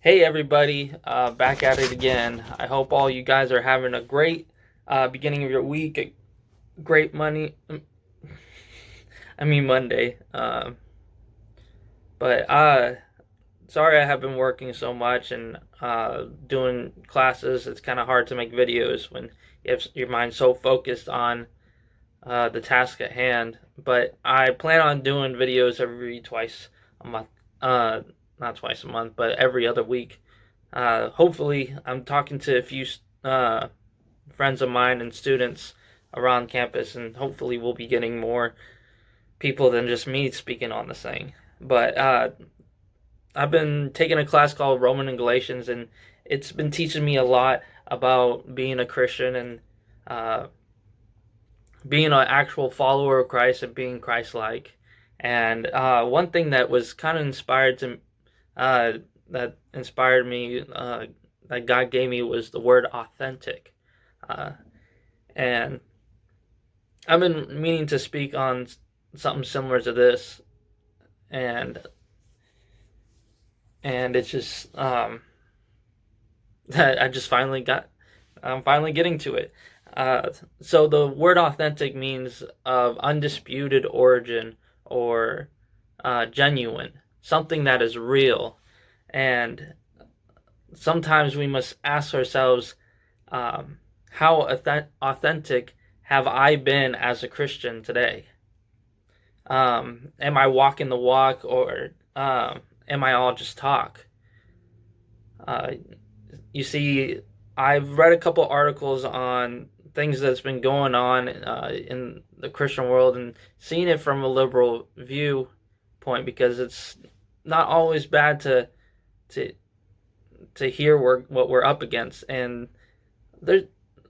Hey everybody, back at it again. I hope all you guys are having a great beginning of your week, a great Monday. But sorry I have been working so much and doing classes. It's kind of hard to make videos when you have your mind so focused on the task at hand. But I plan on doing videos every twice a month. Not twice a month, but every other week. Hopefully, I'm talking to a few friends of mine and students around campus, and hopefully, we'll be getting more people than just me speaking on this thing. But I've been taking a class called Roman and Galatians, and it's been teaching me a lot about being a Christian and uh, being an actual follower of Christ and being Christ-like. And one thing that was kind of uh, that inspired me, that God gave me, was the word authentic. Uh, and I've been meaning to speak on something similar to this, and it's just I just I'm finally getting to it. So the word authentic means of undisputed origin or genuine, something that is real. And sometimes we must ask ourselves, how authentic have I been as a Christian today? Am I walking the walk, or am I all just talk? Uh, you see, I've read a couple articles on things that's been going on in the Christian world, and seeing it from a liberal viewpoint, because it's not always bad to hear what we're up against. And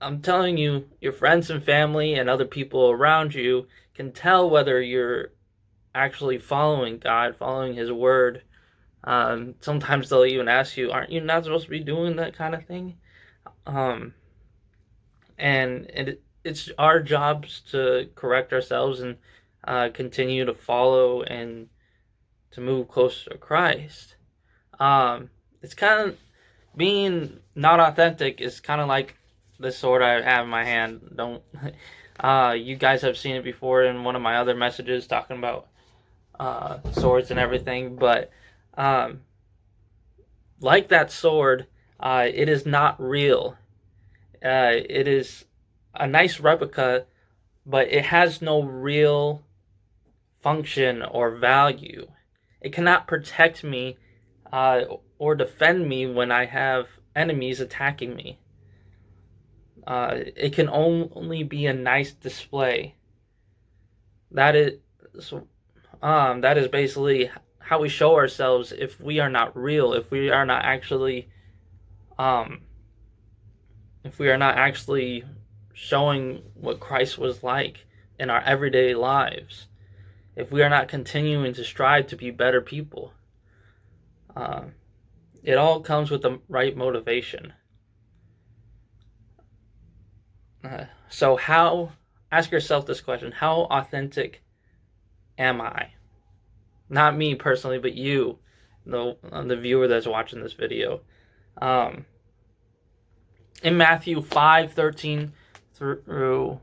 I'm telling you, your friends and family and other people around you can tell whether you're actually following God, following His word. Sometimes they'll even ask you, "Aren't you not supposed to be doing that kind of thing?" Um, and it's our jobs to correct ourselves and continue to follow and to move closer to Christ. It's kind of, being not authentic is kind of like the sword I have in my hand. Don't you guys have seen it before in one of my other messages talking about swords and everything, but like that sword, it is not real. It is a nice replica, but it has no real function or value. It cannot protect me or defend me when I have enemies attacking me. It can only be a nice display. That is that is basically how we show ourselves if we are not real, if we are not actually showing what Christ was like in our everyday lives, if we are not continuing to strive to be better people. It all comes with the right motivation. So ask yourself this question: how authentic am I? Not me personally, but you, the viewer that's watching this video. In Matthew 5:13 through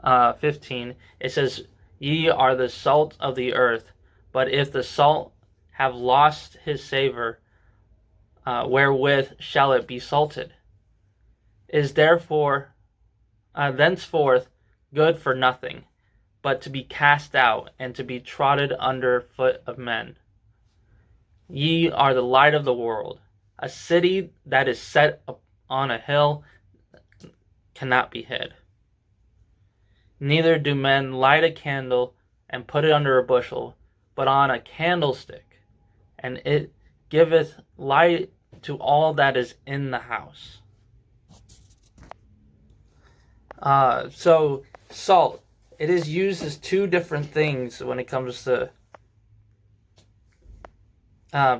15, it says, "Ye are the salt of the earth, but if the salt have lost his savor, wherewith shall it be salted? Is therefore thenceforth good for nothing, but to be cast out and to be trodden under foot of men. Ye are the light of the world. A city that is set up on a hill cannot be hid. Neither do men light a candle and put it under a bushel, but on a candlestick, and it giveth light to all that is in the house." So salt, it is used as two different things when it comes to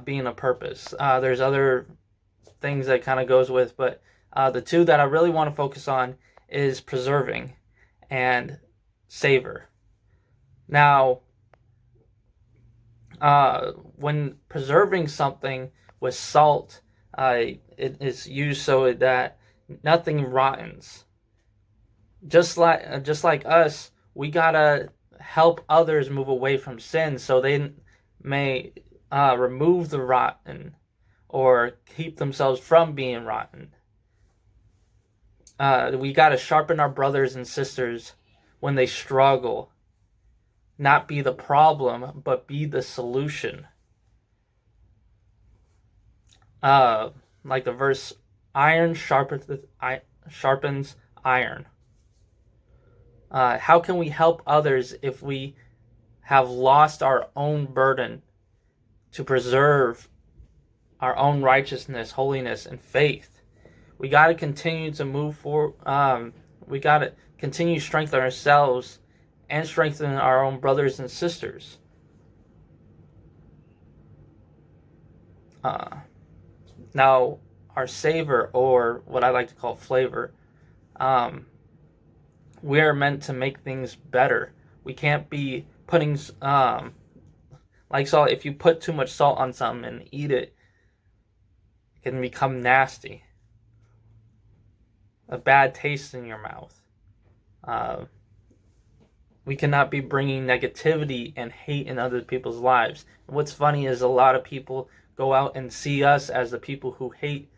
being a purpose. There's other things that kind of goes with, but the two that I really want to focus on is preserving and savor. Now, when preserving something with salt, it is used so that nothing rottens. Just like us, we gotta help others move away from sin so they may remove the rotten or keep themselves from being rotten. We gotta sharpen our brothers and sisters when they struggle. Not be the problem, but be the solution. Like the verse, iron sharpens iron. How can we help others if we have lost our own burden to preserve our own righteousness, holiness, and faith? We got to continue to move forward. We got to continue to strengthen ourselves and strengthen our own brothers and sisters. Now, our savor, or what I like to call flavor, we are meant to make things better. We can't be putting, like salt, if you put too much salt on something and eat it, it can become nasty. A bad taste in your mouth. We cannot be bringing negativity and hate in other people's lives. And what's funny is a lot of people go out and see us as the people who hate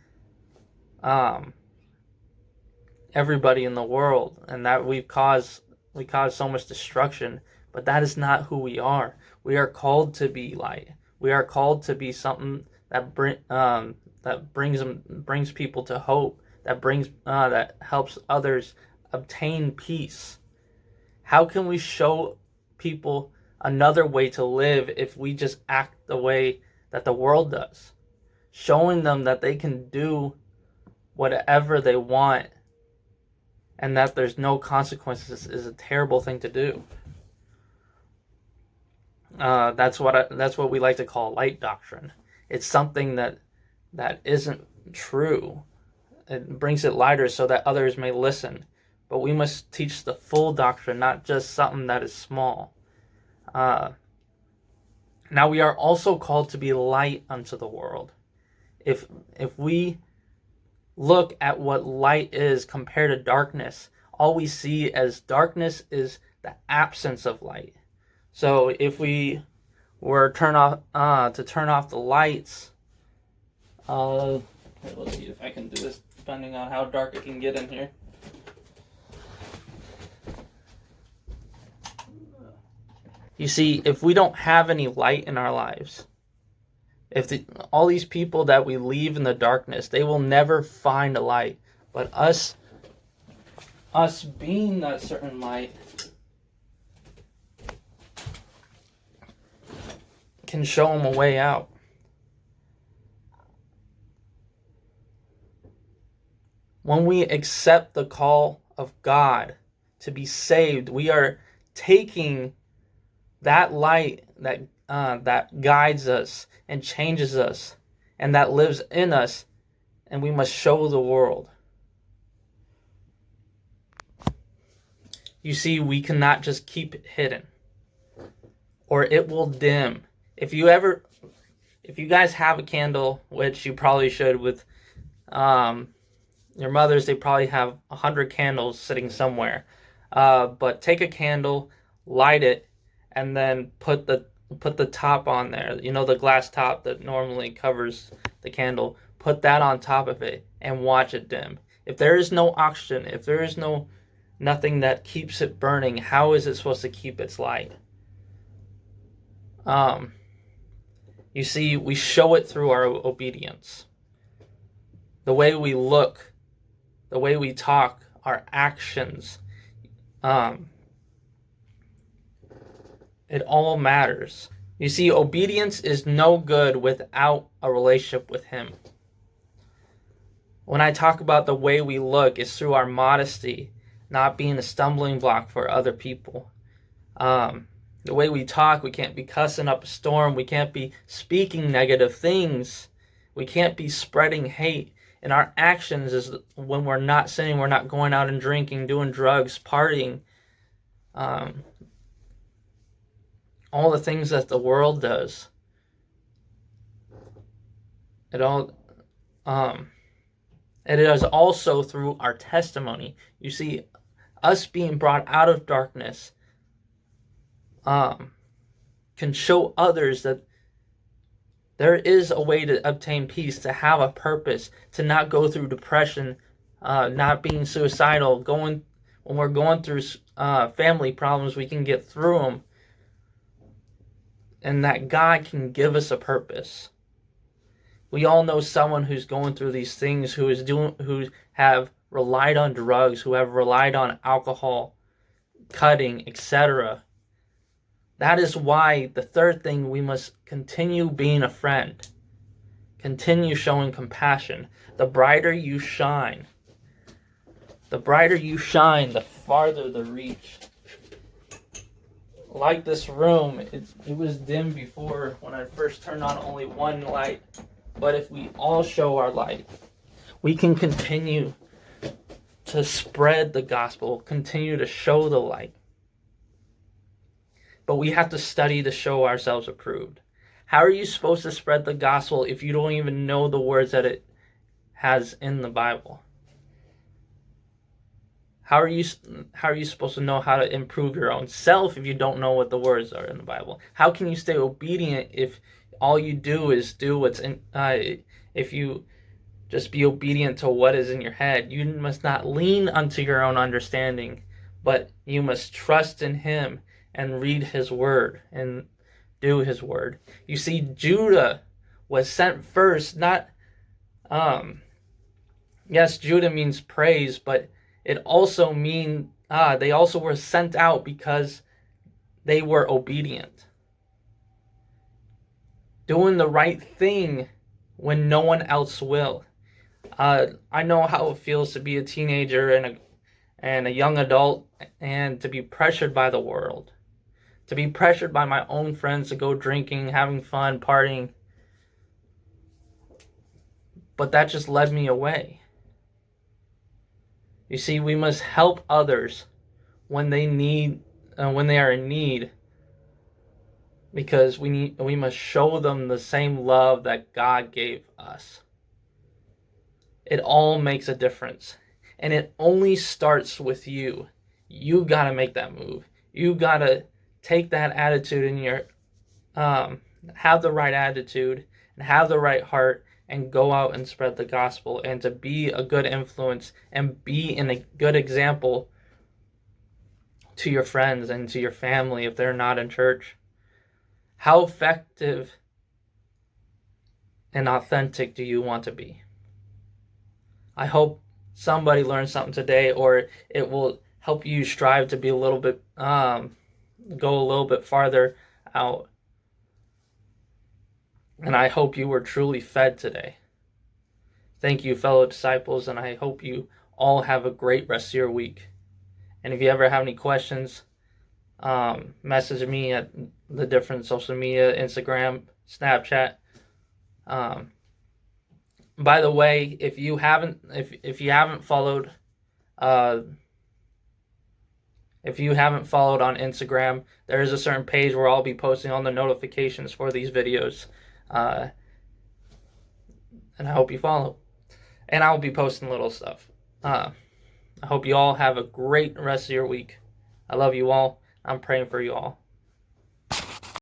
everybody in the world, and that we cause so much destruction. But that is not who we are. We are called to be light. We are called to be something that brings people to hope. That helps others obtain peace. How can we show people another way to live if we just act the way that the world does? Showing them that they can do whatever they want and that there's no consequences is a terrible thing to do. That's what we like to call light doctrine. It's something that isn't true. It brings it lighter so that others may listen. But we must teach the full doctrine, not just something that is small. Now we are also called to be light unto the world. If we look at what light is compared to darkness, all we see as darkness is the absence of light. So if we were to turn off the lights, let's see if I can do this depending on how dark it can get in here. You see, if we don't have any light in our lives, all these people that we leave in the darkness, they will never find a light. But us being that certain light can show them a way out. When we accept the call of God to be saved, we are taking that light that guides us and changes us and that lives in us, and we must show the world. You see, we cannot just keep it hidden, or it will dim. If you guys have a candle, which you probably should with your mothers, they probably have 100 candles sitting somewhere. But take a candle, light it, and then put the top on there. You know, the glass top that normally covers the candle. Put that on top of it and watch it dim. If there is no oxygen, if there is nothing that keeps it burning, how is it supposed to keep its light? You see, we show it through our obedience. The way we look, the way we talk, our actions. It all matters. You see, obedience is no good without a relationship with Him. When I talk about the way we look, it's through our modesty, not being a stumbling block for other people. The way we talk, we can't be cussing up a storm. We can't be speaking negative things. We can't be spreading hate. And our actions is when we're not sinning, we're not going out and drinking, doing drugs, partying. All the things that the world does. It all it is also through our testimony. You see, us being brought out of darkness can show others that there is a way to obtain peace, to have a purpose, to not go through depression, not being suicidal. When we're going through family problems, we can get through them, and that God can give us a purpose. We all know someone who's going through these things, who have relied on drugs, who have relied on alcohol, cutting, etc. That is why the third thing, we must continue being a friend. Continue showing compassion. The brighter you shine, the farther the reach. Like this room, it was dim before when I first turned on only one light. But if we all show our light, we can continue to spread the gospel, continue to show the light. But we have to study to show ourselves approved. How are you supposed to spread the gospel if you don't even know the words that it has in the Bible? How are you supposed to know how to improve your own self if you don't know what the words are in the Bible? How can you stay obedient if all you do is do what's in? If you just be obedient to what is in your head, you must not lean unto your own understanding, but you must trust in Him and read His word and do His word. You see, Judah was sent first. Not, yes, Judah means praise, but it also means they also were sent out because they were obedient, doing the right thing when no one else will. I know how it feels to be a teenager and a young adult, and to be pressured by the world, to be pressured by my own friends to go drinking, having fun, partying. But that just led me away. You see, we must help others when they are in need, because we must show them the same love that God gave us. It all makes a difference, and it only starts with you. You gotta make that move. You gotta take that attitude in your, have the right attitude and have the right heart, and go out and spread the gospel, and to be a good influence and be a good example to your friends and to your family if they're not in church. How effective and authentic do you want to be? I hope somebody learned something today, or it will help you strive to be a little bit, go a little bit farther out. And I hope you were truly fed today. Thank you, fellow disciples, and I hope you all have a great rest of your week. And if you ever have any questions, message me at the different social media, Instagram, Snapchat. By the way, if you haven't followed on Instagram, there is a certain page where I'll be posting all the notifications for these videos. And I hope you follow. And I'll be posting little stuff. I hope you all have a great rest of your week. I love you all. I'm praying for you all.